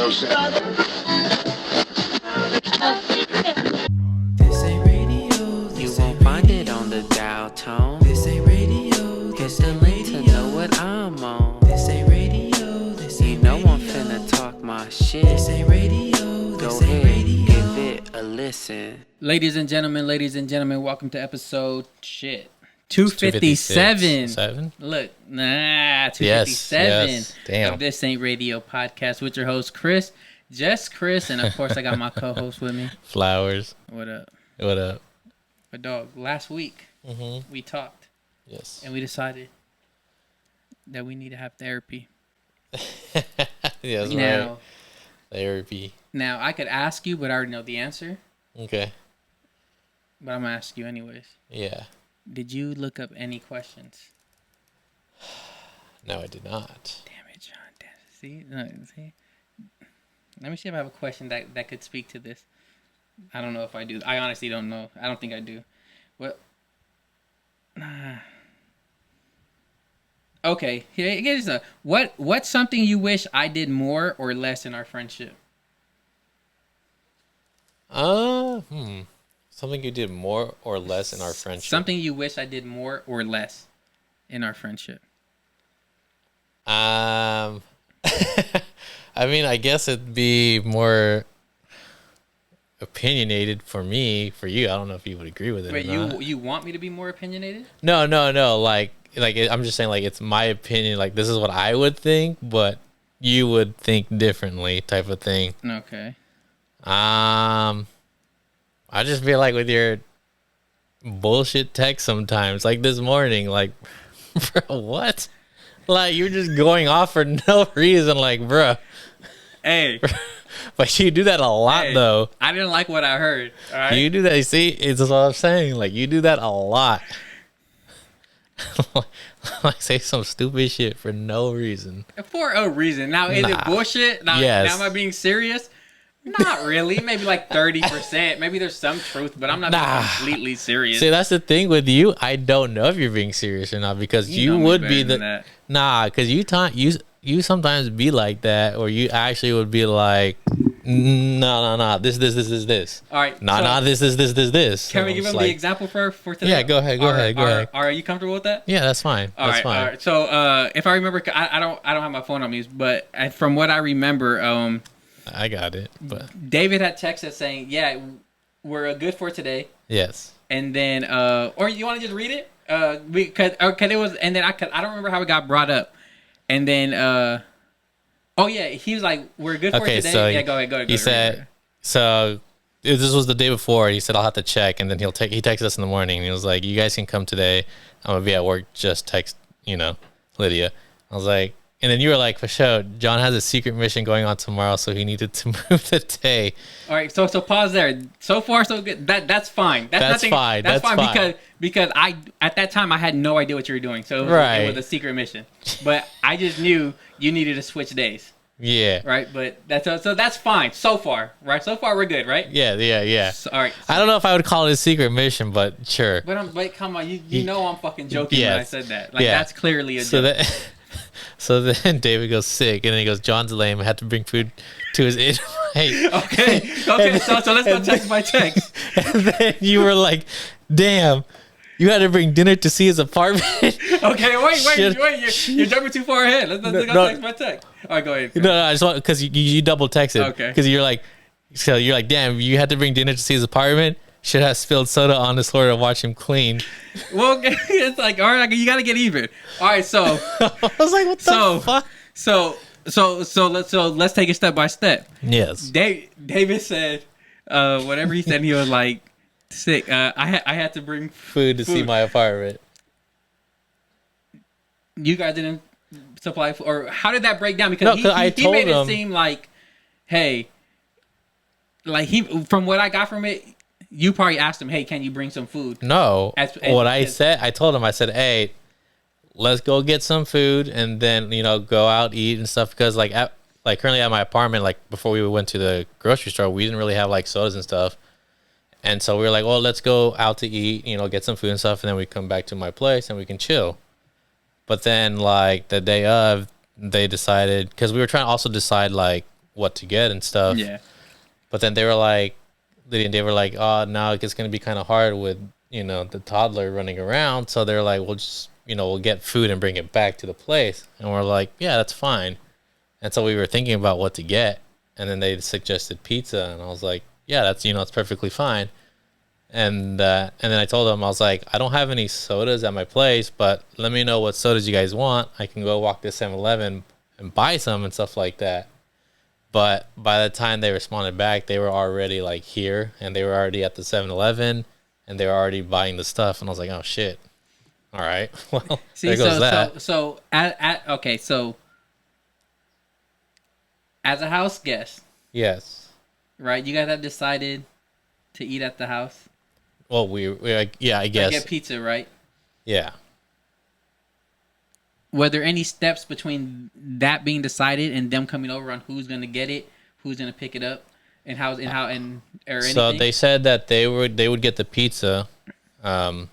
This ain't radio. You won't find it on the dial tone. This ain't radio. Hit the link to know what I'm on. This ain't radio. You know I'm finna talk my shit. This ain't radio. Go ahead, give it a listen. Ladies and gentlemen, welcome to episode 257. 7? Look, 257 yes. Damn. of This Ain't Radio podcast with your host, Chris. Just Chris, and of course, I got my co-host with me. Flowers. What up? What up? But dog, last week, we talked, Yes. and we decided that we need to have therapy. Yes, Now, right. Therapy. now, I could ask you, but I already know the answer. Okay. But I'm going to ask you anyways. Yeah. Did you look up any questions? No, I did not. Damn it, John. See? Let me see if I have a question that could speak to this. I don't know if I do. I honestly don't know. I don't think I do. What? Okay. Here's a what's something you wish I did more or less in our friendship? Something you did more or less in our friendship. Something you wish I did more or less in our friendship. I mean, I guess it'd be more opinionated for me. For you, I don't know if you would agree with it. Wait, or not. you want me to be more opinionated? No. Like I'm just saying, like, it's my opinion. Like, this is what I would think, but you would think differently, type of thing. Okay. I just feel like with your bullshit text sometimes, like this morning, like, bro, what? Like, you're just going off for no reason, like, bro. Hey. But you do that a lot, though. I didn't like what I heard. All right? You do that. You see, it's what I'm saying. Like, you do that a lot. Like, say some stupid shit for no reason. For a reason. Now, is it bullshit? Now, Yes. now am I being serious? Not really. Maybe like 30%. Maybe there's some truth, but I'm not being completely serious. See, that's the thing with you. I don't know if you're being serious or not, because you know me would better be than the that. because you sometimes be like that, or you actually would be like, no, this. All right. No, this. Can we give him the example for today? Yeah, go ahead. Go ahead. Are you comfortable with that? Yeah, that's fine. That's fine. All right. So, if I remember, I don't have my phone on me, but from what I remember, I got it. But David had texted saying, "Yeah, we're good for today." yes. And then, or you want to just read it? Because it was, and then I don't remember how it got brought up. And then, oh yeah, he was like, "We're good for today." So yeah, go ahead. He said, so this was the day before. He said, "I'll have to check," and then he texted us in the morning. And he was like, "You guys can come today. I'm gonna be at work. Just text, Lydia." I was like, and then you were like, "For sure, John has a secret mission going on tomorrow, so he needed to move the day." All right, so pause there. So far, so good. That's fine. That's fine. That's That's fine fine. because I at that time I had no idea what you were doing, so Right. it was a secret mission. But I just knew you needed to switch days, Yeah. right? But that's fine so far, right? So far we're good, right? Yeah. So, all right. I don't know if I would call it a secret mission, but sure. But come on, you know I'm fucking joking when I Yes. said that. Like Yeah. that's clearly a So joke. so then David goes sick, and then he goes, "John's lame. I had to bring food to his invite." Okay. So let's go text by text. And then you were like, "Damn, you had to bring dinner to see his apartment." Okay, wait. Shit. You're jumping too far ahead. Let's go No. text by text. All right, go ahead. No, I just want, because you double texted. Okay. Because you're like, "Damn, you had to bring dinner to see his apartment. Should have spilled soda on the floor to watch him clean." Well, it's like, all right, you gotta get even. All right, so I was like, "What the fuck?" So let's take it step by step. Yes. David said, whatever he said, he was like sick. I had to bring Food to see my apartment. You guys didn't supply food, or how did that break down? Because No, he 'cause I he told made it him- seem like, hey, like from what I got from it, you probably asked him, hey, can you bring some food? No. I told him, I said, "Hey, let's go get some food and then, go out, eat and stuff." Because like currently at my apartment, like before we went to the grocery store, we didn't really have like sodas and stuff. And so we were like, "Well, let's go out to eat, get some food and stuff. And then we come back to my place and we can chill." But then like the day of, they decided, because we were trying to also decide like what to get and stuff. Yeah. But then they were like, oh, now it's gonna be kind of hard with the toddler running around. So they're like, we'll just we'll get food and bring it back to the place. And we're like, yeah, that's fine. And so we were thinking about what to get, and then they suggested pizza, and I was like, yeah, that's it's perfectly fine. And then I told them, I was like, I don't have any sodas at my place, but let me know what sodas you guys want. I can go walk to 7-Eleven and buy some and stuff like that. But by the time they responded back, they were already like here, and they were already at the 7-Eleven, and they were already buying the stuff. And I was like, oh shit. All right. Well, See, there goes that. so as a house guest, Yes. right? You guys have decided to eat at the house. Well, yeah, I guess. Get pizza, right? Yeah. Were there any steps between that being decided and them coming over on who's gonna get it, who's gonna pick it up, and or anything? So they said that they would get the pizza, and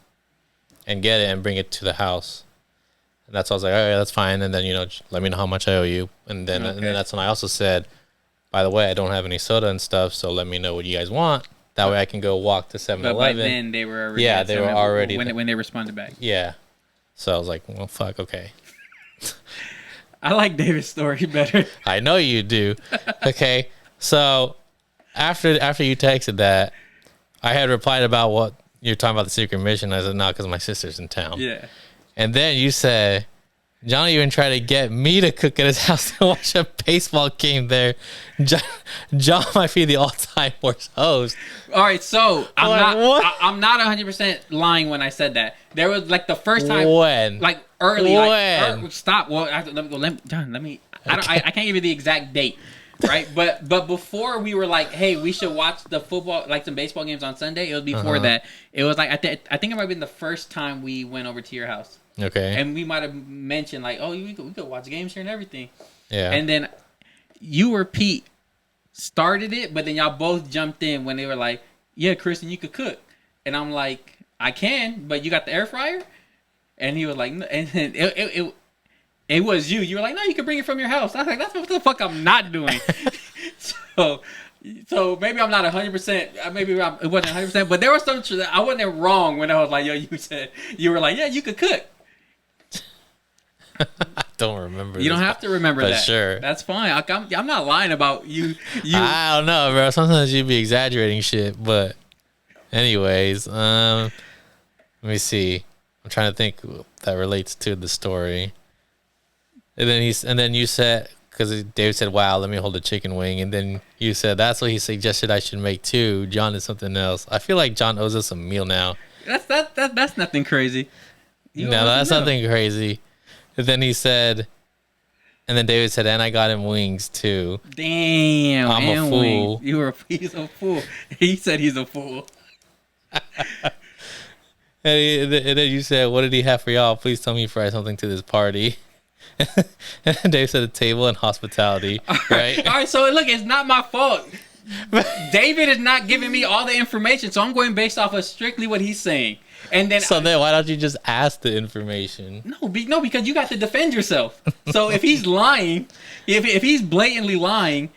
get it and bring it to the house. And that's why I was like, all right, that's fine. And then just let me know how much I owe you. And then that's when I also said, by the way, I don't have any soda and stuff, so let me know what you guys want. That way I can go walk to 7-Eleven. But by then they were already they were already when they responded back. Yeah. So I was like, well, fuck, okay. I like David's story better. I know you do. Okay. So after you texted that, I had replied about what you're talking about, the secret mission. I said, no, because my sister's in town. Yeah. And then you said, John even tried to get me to cook at his house to watch a baseball game there. John might be the all-time worst host. All right, so I'm not what? 100% lying when I said that. There was like the first time When? like early When? like stop. Well, John, let me I can't give you the exact date. Right? But before we were like, hey, we should watch the football, like some baseball games on Sunday. It was before that. It was like I think it might have been the first time we went over to your house. Okay. And we might have mentioned like, oh, we could watch games here and everything. Yeah. And then you or Pete started it, but then y'all both jumped in when they were like, yeah, Kristen, you could cook. And I'm like, I can, but you got the air fryer? And he was like, no. And then it was you. You were like, no, you can bring it from your house. I was like, that's what the fuck I'm not doing. So maybe I'm not 100%. Maybe it wasn't 100%, but there was some. I wasn't wrong when I was like, yo, you were like, yeah, you could cook. I don't remember. You don't have to remember but that. Sure. That's fine. I'm not lying about you. I don't know, bro. Sometimes you'd be exaggerating shit. But anyways, let me see. I'm trying to think that relates to the story. And then you said, because David said, wow, let me hold a chicken wing. And then you said, that's what he suggested I should make too. John is something else. I feel like John owes us a meal now. That's nothing crazy. No, that's nothing crazy. And then he said, and then David said, and I got him wings too. Damn, I'm a fool. He's a fool. He said he's a fool. And then you said, what did he have for y'all? Please tell me he fried something to this party. And then Dave said a table and hospitality. Right? All right, so look, it's not my fault. David is not giving me all the information, so I'm going based off of strictly what he's saying. And then then why don't you just ask the information? No, because you got to defend yourself. So if he's lying, if he's blatantly lying,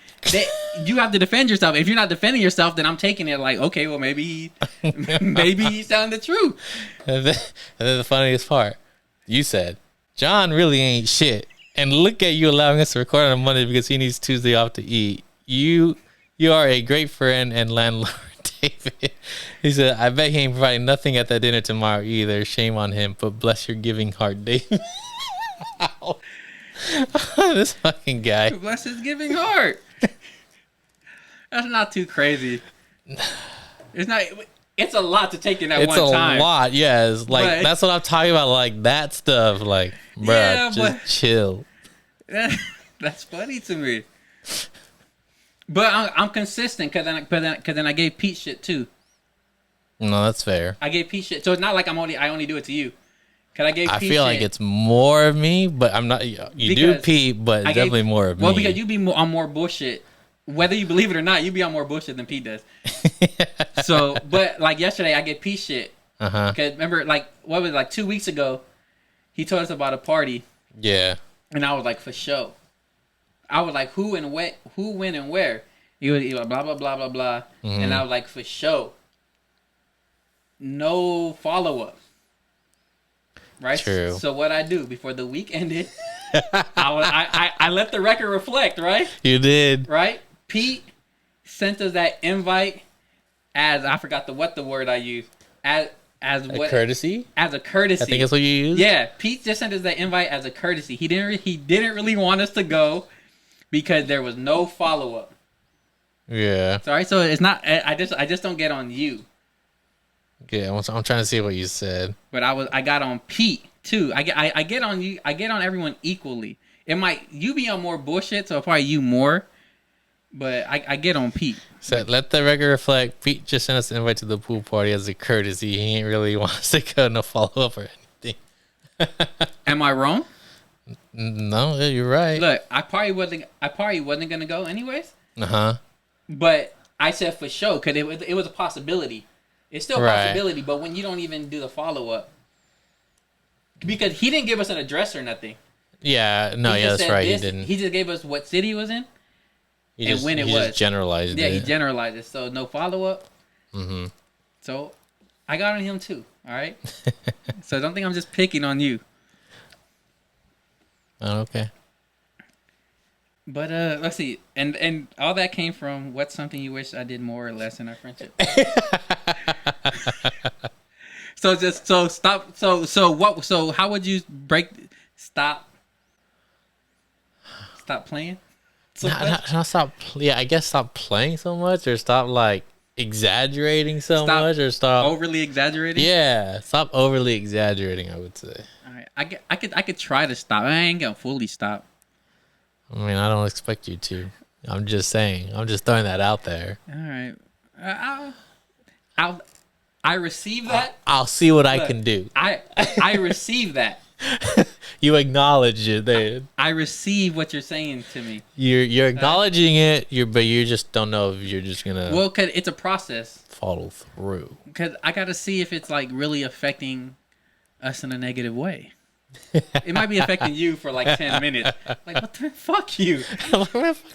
you have to defend yourself. If you're not defending yourself, then I'm taking it like, okay, well maybe he's telling the truth. And then the funniest part, you said, John really ain't shit. And look at you allowing us to record on a Monday because he needs Tuesday off to eat. You are a great friend and landlord, David. He said, I bet he ain't providing nothing at that dinner tomorrow either. Shame on him, but bless your giving heart, David. This fucking guy. Bless his giving heart. That's not too crazy. It's not. It's a lot to take in at one time. It's a lot, yes. Like, but that's what I'm talking about. Like, that stuff. Like, bruh, yeah, just chill. That's funny to me. But I'm consistent because then I gave Pete shit too. No, that's fair. I gave Pete shit, so it's not like I only do it to you. Cause I gave. I Pete feel shit. like it's more of me, but I'm not. You do Pete, but definitely more of me. Well, because you be on more bullshit. Whether you believe it or not, you be on more bullshit than Pete does. So, but like yesterday, I get Pete shit. Cause remember, like what was it, like 2 weeks ago, he told us about a party. Yeah. And I was like, for sure. I was like, who and what, who, when, and where. He was blah blah blah blah blah, and I was like, for sure. No follow up. Right. True. So what I do before the week ended, I let the record reflect. Right. You did. Right. Pete sent us that invite as I forgot the word I used as A what courtesy? as a courtesy. I think that's what you used. Yeah, Pete just sent us that invite as a courtesy. He didn't really want us to go because there was no follow up. Yeah. Sorry, so it's not. I just don't get on you, Yeah. I'm trying to see what you said. but I got on Pete too. I get on you. I get on everyone equally. It might you be on more bullshit, so probably you more. But I get on Pete. So let the record reflect. Pete just sent us an invite to the pool party as a courtesy. He ain't really want us to go no follow up or anything. Am I wrong? No, you're right. Look, I probably wasn't gonna go anyways. Uh-huh. But I said for sure because it was a possibility. It's still a Right. possibility, but when you don't even do the follow up, because he didn't give us an address or nothing. Yeah, no, He yeah, just that's said right. this. He didn't. He just gave us what city he was in. He and when it he was. just generalized Yeah, it. he generalized it, so no follow up. Mm-hmm. So I got on him too. All right. So don't think I'm just picking on you. Oh, okay. But let's see, and all that came from what's something you wish I did more or less in our friendship. So how would you stop playing? So Not stop. Yeah, I guess stop playing so much, or stop like exaggerating so Stop much, or stop. overly exaggerating. Yeah, stop overly exaggerating. I would say. All right, I could try to stop. I ain't gonna fully stop. I mean, I don't expect you to. I'm just saying. I'm just throwing that out there. All right, I receive that. I'll see what I Look, can do. I receive that. You acknowledge it. There, I receive what you're saying to me. you're acknowledging it. But you just don't know if you're just gonna Well, cause it's a process. follow through. Because I got to see if it's like really affecting us in a negative way. It might be affecting you for like 10 minutes. Like, what the fuck you? Fuck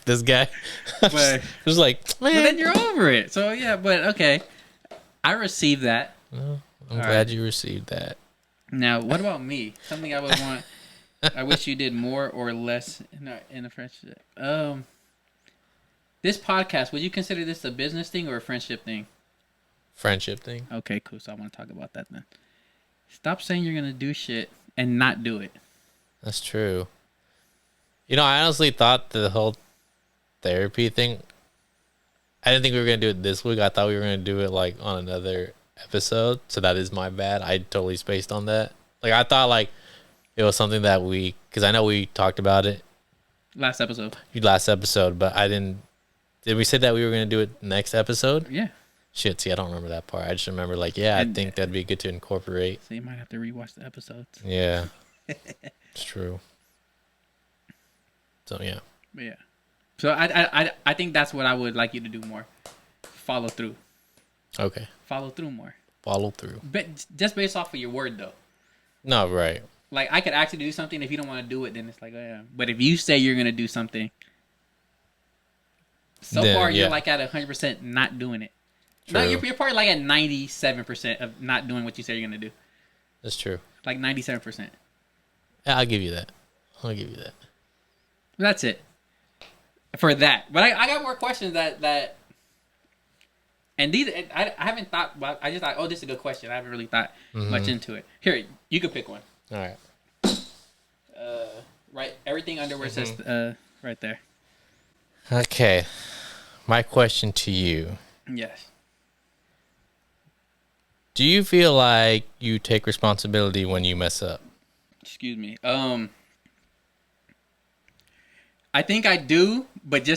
this guy. But, Just like, but man. then you're over it. So yeah, but okay. I received that. I'm All glad right. you received that. Now, what about me? Something I would want. I wish you did more or less in a friendship. This podcast, would you consider this a business thing or a friendship thing? Friendship thing. Okay, cool. So I want to talk about that then. Stop saying you're gonna do shit and not do it. That's true. You know, I honestly thought the whole therapy thing, I didn't think we were going to do it this week. I thought we were going to do it like on another episode. So that is my bad. I totally spaced on that. Like, I thought like it was something that because I know we talked about it Last episode. last episode, but I didn't. Did we say that we were going to do it next episode? Yeah. Shit, see, I don't remember that part. I just remember like, yeah, I And- think that'd be good to incorporate. So you might have to rewatch the episodes. Yeah, it's true. So yeah. But yeah. So I think that's what I would like you to do more. Follow through. Okay. Follow through more. Follow through. But just based off of your word though. No, right. Like I could actually do something. If you don't want to do it, then it's like, oh, yeah. But if you say you're gonna do something, so Then, far you're yeah. like at 100% not doing it. True. No, you're probably like at 97% of not doing what you say you're gonna do. That's true. Like 97%. Yeah, I'll give you that. I'll give you that. That's it. For that, but I got more questions that. And these I haven't thought. Well, I just thought, oh, this is a good question. I haven't really thought much into it. Here, you could pick one. All right. Right, everything under where it says right there. Okay. My question to you. Yes. Do you feel like you take responsibility when you mess up? Excuse me. I think I do, but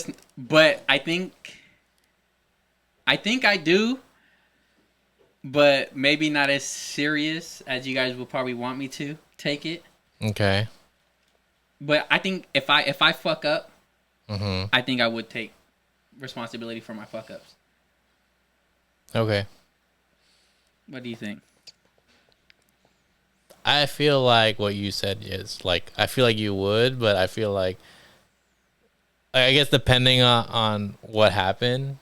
I think I do, but maybe not as serious as you guys will probably want me to take it. Okay. But I think if I fuck up, Mm-hmm. I think I would take responsibility for my fuck ups. Okay. What do you think? I feel like what you said is like, I feel like you would, but I feel like I guess depending on what happened,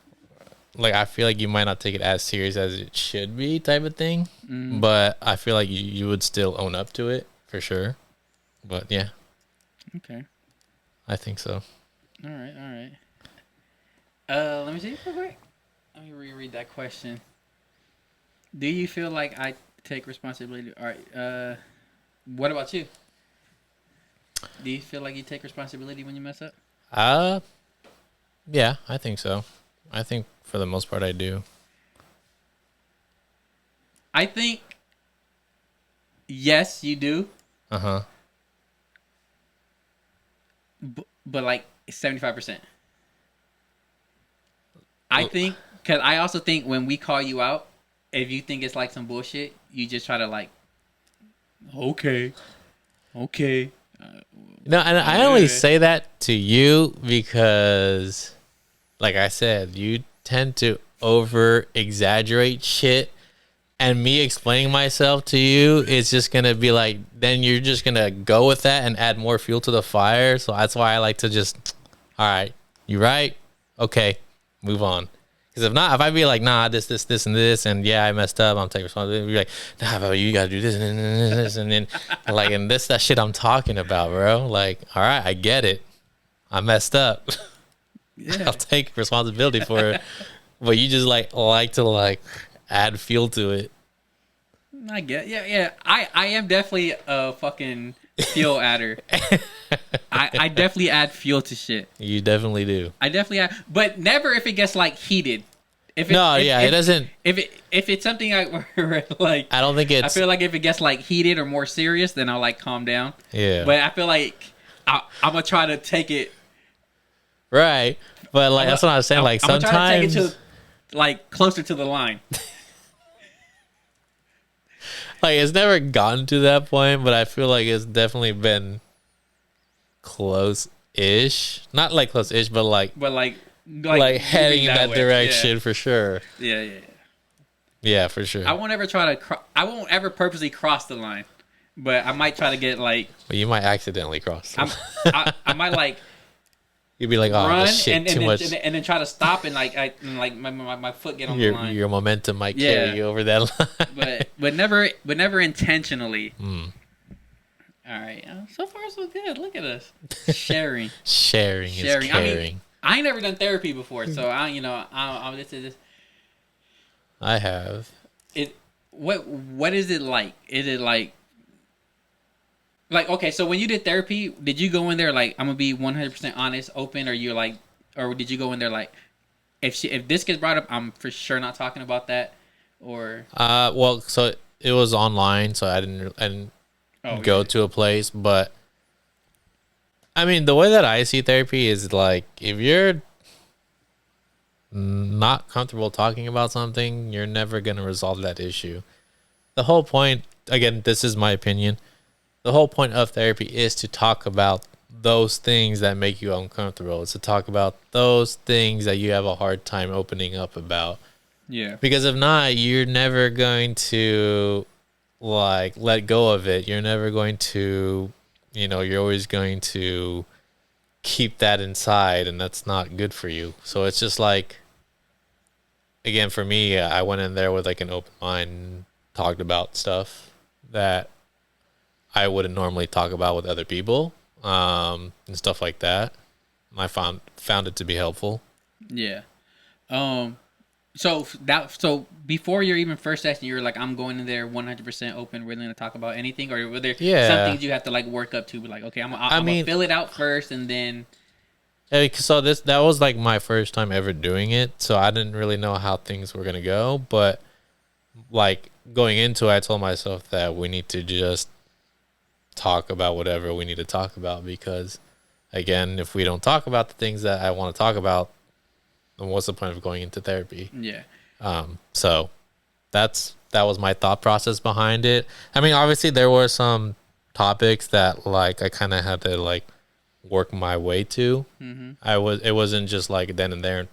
like I feel like you might not take it as serious as it should be, type of thing. But I feel like you would still own up to it for sure. But yeah, Okay. I think so. All right. All right. Let me see real quick. Let me reread that question. Do you feel like I take responsibility? All right. What about you? Do you feel like you take responsibility when you mess up? Uh, yeah, I think so. I think for the most part I do. I think yes, you do, Uh huh. but like 75%. I think because I also think when we call you out, if you think it's like some bullshit, you just try to like, okay, okay. No, and I only say that to you because, like I said, you tend to over exaggerate shit. And me explaining myself to you is just gonna be like, then you're just gonna go with that and add more fuel to the fire. So that's why I like to just, all right, you right, okay, move on. Because if not, if I be like, nah, this, and this, and yeah, I messed up, I'm taking responsibility. Be like, nah, bro, you gotta do this and this, and then like, and this that shit I'm talking about, bro. Like, all right, I get it, I messed up. Yeah. I'll take responsibility for it. But you just like to like add fuel to it. I get, yeah. I am definitely a fucking fuel adder. I definitely add fuel to shit. You definitely do. I definitely add, but never if it gets like heated. If No, yeah, it doesn't. If it's something where, like, I don't think I it's feel like if it gets like heated or more serious, then I'll like calm down. yeah, But I feel like I'm gonna try to take it. right. But like that's what I was saying. Like I'm gonna try to take sometimes, it to like closer to the line. like it's never gotten to that point, but I feel like it's definitely been close-ish. Not like close-ish, but But like heading in moving that way. direction for sure. Yeah. Yeah, for sure. I won't ever try to. I won't ever purposely cross the line, but I might try to get like. But you might accidentally cross. I might like You'd be like, oh, run this shit, and too then, much. And then try to stop and like my foot get on the line. Your momentum might Yeah. carry you over that line. but never intentionally. Mm. All right, so far so good. Look at us sharing. Sharing is caring. I mean, I ain't never done therapy before, so this is I have. it. What is it like? Is it like okay? So when you did therapy, did you go in there like I'm gonna be 100% honest, open, or did you go in there like if this gets brought up, I'm for sure not talking about that, or Well, so it was online, so I didn't go to a place, but I mean, the way that I see therapy is like if you're not comfortable talking about something, you're never going to resolve that issue. The whole point, again, this is my opinion, the whole point of therapy is to talk about those things that make you uncomfortable. It's to talk about those things that you have a hard time opening up about. Yeah. Because if not, you're never going to like let go of it. You're never going to, you're always going to keep that inside, and that's not good for you. So it's just like, again, for me, I went in there with like an open mind, talked about stuff that I wouldn't normally talk about with other people, and stuff like that. I found it to be helpful. Yeah. So before your even first session, you were like, I'm going in there 100% open, willing to talk about anything, or were there some things you have to like work up to? Be like, okay, I'm gonna fill it out first, and then. So that was like my first time ever doing it, so I didn't really know how things were gonna go. But like going into it, I told myself that we need to just talk about whatever we need to talk about, because again, if we don't talk about the things that I want to talk about, then what's the point of going into therapy? Yeah. So that was my thought process behind it. I mean, obviously there were some topics that like I kind of had to like work my way to. Mm-hmm. It wasn't just like then and there,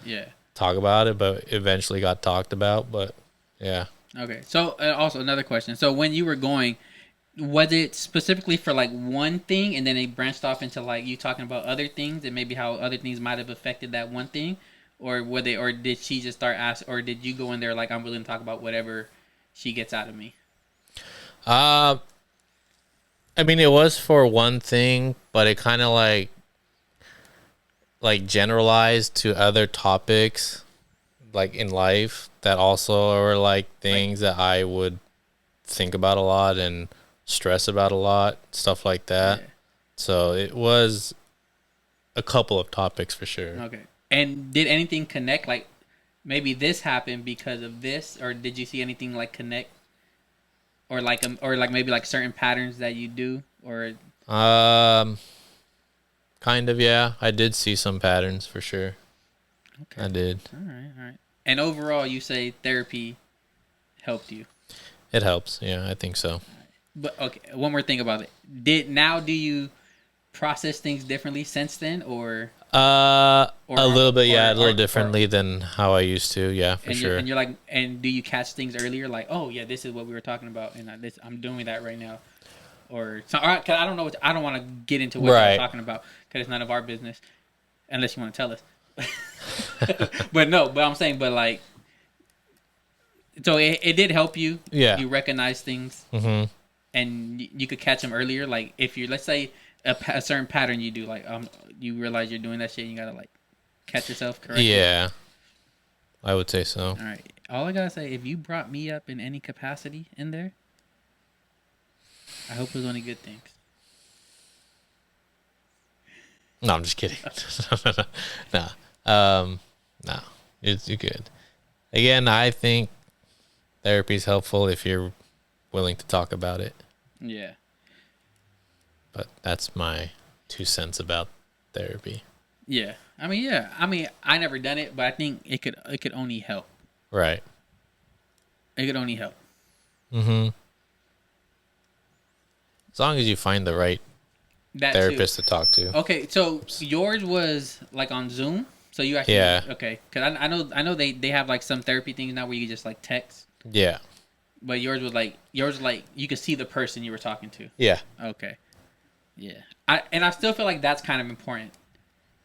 Yeah. talk about it, but eventually got talked about. But yeah. Okay. So also another question. So when you were going, Was it specifically for like one thing, and then it branched off into like you talking about other things, and maybe how other things might have affected that one thing, or were they, or did she just start ask, or did you go in there like I'm willing to talk about whatever she gets out of me? Uh, I mean, it was for one thing, but it kind of like generalized to other topics, like in life that also are like things that I would think about a lot and stress about a lot, stuff like that. Yeah. So it was a couple of topics for sure. Okay. And did anything connect? Like maybe this happened because of this, or did you see anything like connect, or like maybe like certain patterns that you do, or Um, kind of, yeah. I did see some patterns for sure. okay, I did. all right, all right. And overall, you say therapy helped you. It helps. Yeah, I think so. But okay, one more thing about it. Do you process things differently since then, or A little bit, yeah, a little or differently than how I used to. Yeah, for and sure. and you're like, and do you catch things earlier? Like, oh yeah, this is what we were talking about, and I'm doing that right now. Or so, all right, 'cause I don't know. I don't want to get into what Right. you're talking about because it's none of our business, unless you want to tell us. But no, but I'm saying, but like, so it did help you. Yeah. You recognize things, Mm-hmm. and you could catch them earlier. Like if you, let's say, a certain pattern you do, like you realize you're doing that shit, and you gotta like catch yourself, correct? Yeah, I would say so. All right. All I gotta say, if you brought me up in any capacity in there, I hope it was only good things. No, I'm just kidding. No, no, you're good. Again, I think therapy is helpful if you're willing to talk about it. Yeah. But that's my 2 cents about therapy. Yeah. I mean, yeah. I mean, I never done it, but I think it could only help. Right. It could only help. Mm-hmm. As long as you find the right That therapist too. to talk to. Okay, so yours was like on Zoom. So you actually Yeah. okay? Because I know they have like some therapy things now where you just like text, Yeah. but yours was like you could see the person you were talking to. Yeah. Okay. Yeah. I still feel like that's kind of important,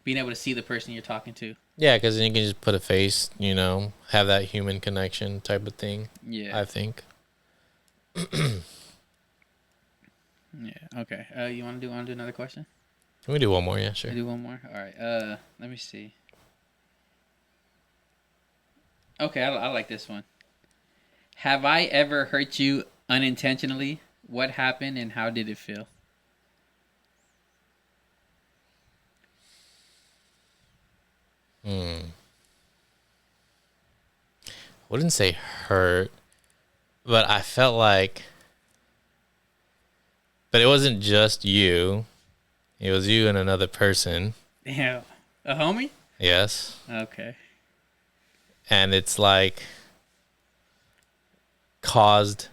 being able to see the person you're talking to. Yeah, because then you can just put a face, have that human connection type of thing, Yeah. I think. Yeah. Okay. You want to do another question? Can we do one more? Yeah, sure. Do one more. All right. Let me see. Okay, I like this one. Have I ever hurt you unintentionally? What happened and how did it feel? Wouldn't say hurt, but I felt like, but it wasn't just you. It was you and another person. Damn. A homie? Yes. Okay. And it's like caused,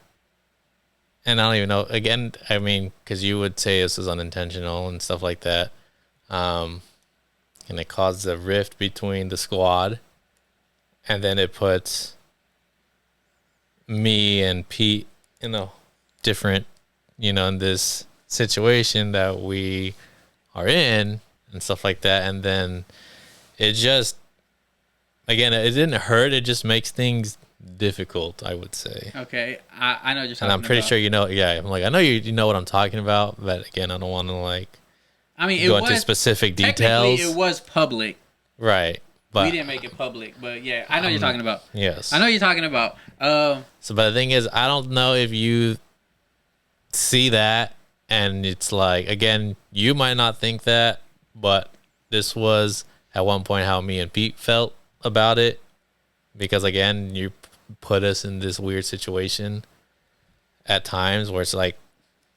and I don't even know, again, I mean, because you would say this is unintentional and stuff like that. And it caused a rift between the squad. And then it puts me and Pete in a different, in this situation that we are in and stuff like that. And then it just, again, it didn't hurt. It just makes things difficult, I would say. Okay. I know what you're talking And I'm pretty about. sure I'm like, I know you know what I'm talking about, but again, I don't want to I mean, go into specific details. Technically, it was public. Right. But We didn't make it public, but yeah, I know what you're talking about. yes. I know what you're talking about. So, but the thing is, I don't know if you see that, and it's like, again, you might not think that, but this was at one point how me and Pete felt about it, because again, you put us in this weird situation at times where it's like,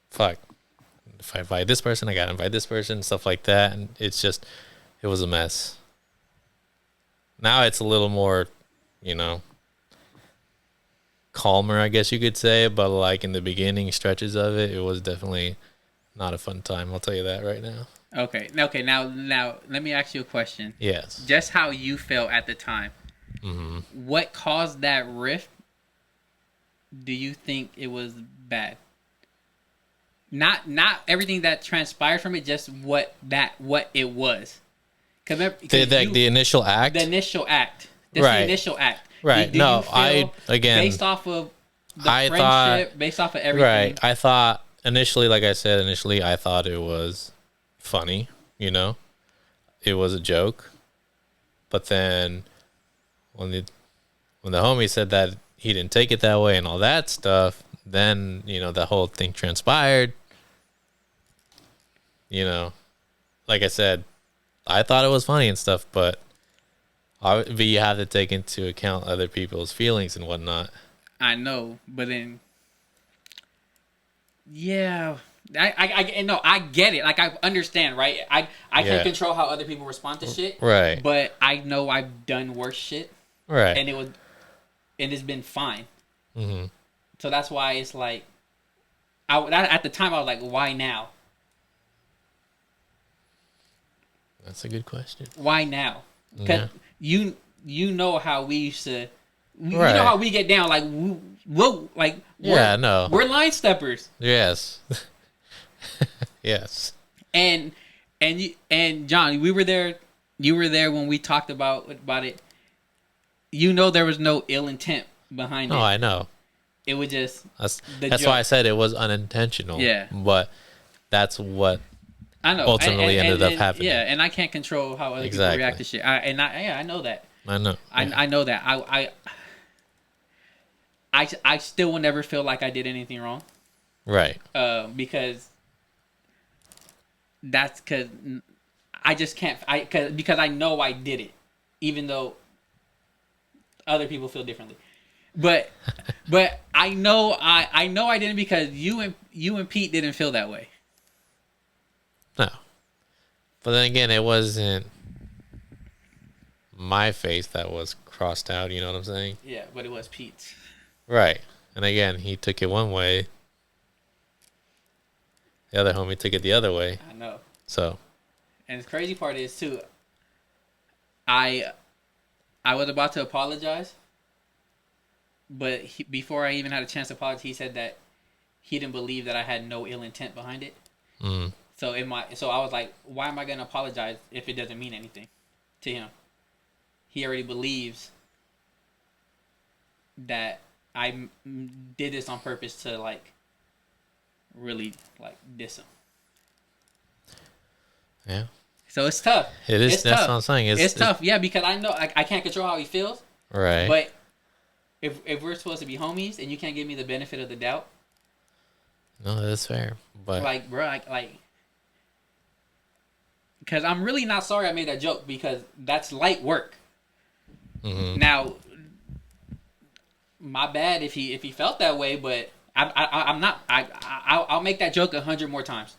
fuck, if I invite this person, I gotta invite this person, stuff like that, and it was a mess. Now it's a little more, calmer, I guess you could say, but like in the beginning stretches of it, it was definitely not a fun time. I'll tell you that right now. okay. Now, let me ask you a question. Yes. Just how you felt at the time. Mm-hmm. What caused that rift? Do you think it was bad? not everything that transpired from it, just what it was. The initial act. The initial act. That's Right. the initial act. Right. Do No, you feel, I again based off of the I friendship, thought based off of everything. right. I thought initially, like I said, initially I thought it was funny. You know, it was a joke. But then when the homie said that he didn't take it that way and all that stuff, then the whole thing transpired. Like I said, I thought it was funny and stuff, but you have to take into account other people's feelings and whatnot. I know, but then, yeah, I get it. Like, I understand, right? I Yeah. can't control how other people respond to shit, Right. But I know I've done worse shit, Right. and it's been fine. Mm-hmm. So that's why it's like, at the time I was like, why now? That's a good question. Why now? Because you know how we used to. You Right. know how we get down, like No. we're line steppers. Yes. Yes. And John, we were there. You were there when we talked about it. There was no ill intent behind it. No, I know. It was just That's joke. why I said it was unintentional. Yeah. But that's what I know ultimately ended up happening. Yeah, and I can't control how other people react to shit. I know that. I know. I know that. I still will never feel like I did anything wrong. Right. Because that's because I just can't. Because I know I did it, even though other people feel differently. But I know I didn't, because you and Pete didn't feel that way. No. But then again, it wasn't my face that was crossed out. You know what I'm saying? Yeah, but it was Pete's. Right. And again, he took it one way. The other homie took it the other way. I know. So. And the crazy part is too, I was about to apologize, but before I even had a chance to apologize, he said that he didn't believe that I had no ill intent behind it. Mm. So I was like, why am I going to apologize if it doesn't mean anything to him? He already believes that I did this on purpose to really diss him. Yeah. So it's tough. It is. It's That's tough. what I'm saying. It's tough. Yeah, because I know I can't control how he feels. Right. But if we're supposed to be homies and you can't give me the benefit of the doubt, no, that's fair. But bro, because I'm really not sorry I made that joke, because that's light work. Mm-hmm. Now, my bad if he felt that way, but I'm not. I'll make that joke 100 more times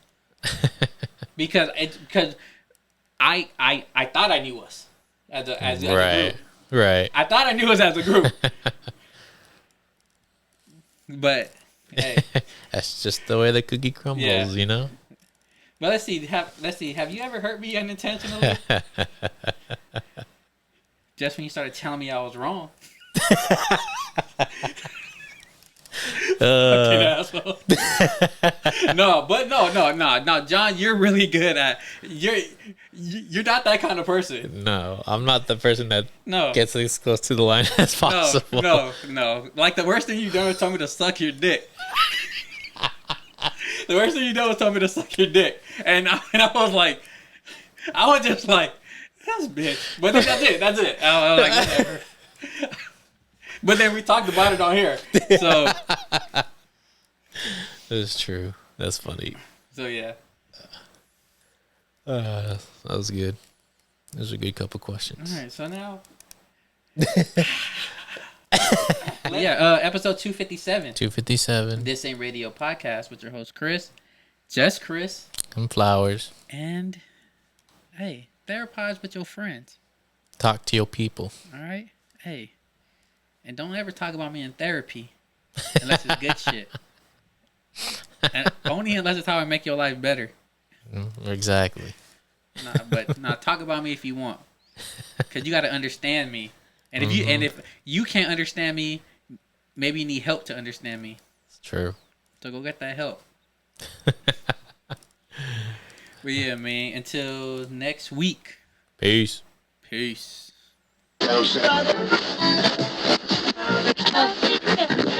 because I thought I knew us as a right. group. Right. I thought I knew us as a group, but hey. That's just the way the cookie crumbles, Yeah. you know? But let's see. Have you ever hurt me unintentionally? Just when you started telling me I was wrong. Fucking asshole. No, John, you're really good at. You're not that kind of person. No, I'm not the person that No. gets as close to the line as possible. No. Like, the worst thing you've done was tell me to suck your dick. The worst thing you done was tell me to suck your dick, and I was just like, that's bitch. But then that's it. I was like, whatever. But then we talked about it on here, so That's true. That's funny. yeah. That was good. Those are a good couple questions. All right, so now, episode 257. 257. This Ain't Radio podcast with your host Chris, just Chris, And flowers. and hey, therapize with your friends. Talk to your people. All right, hey, and don't ever talk about me in therapy unless it's good shit. And only unless it's how I make your life better. Exactly. Talk about me if you want, because you got to understand me. And if you can't understand me, maybe you need help to understand me. It's true. So go get that help. But yeah, man. Until next week. Peace. Peace.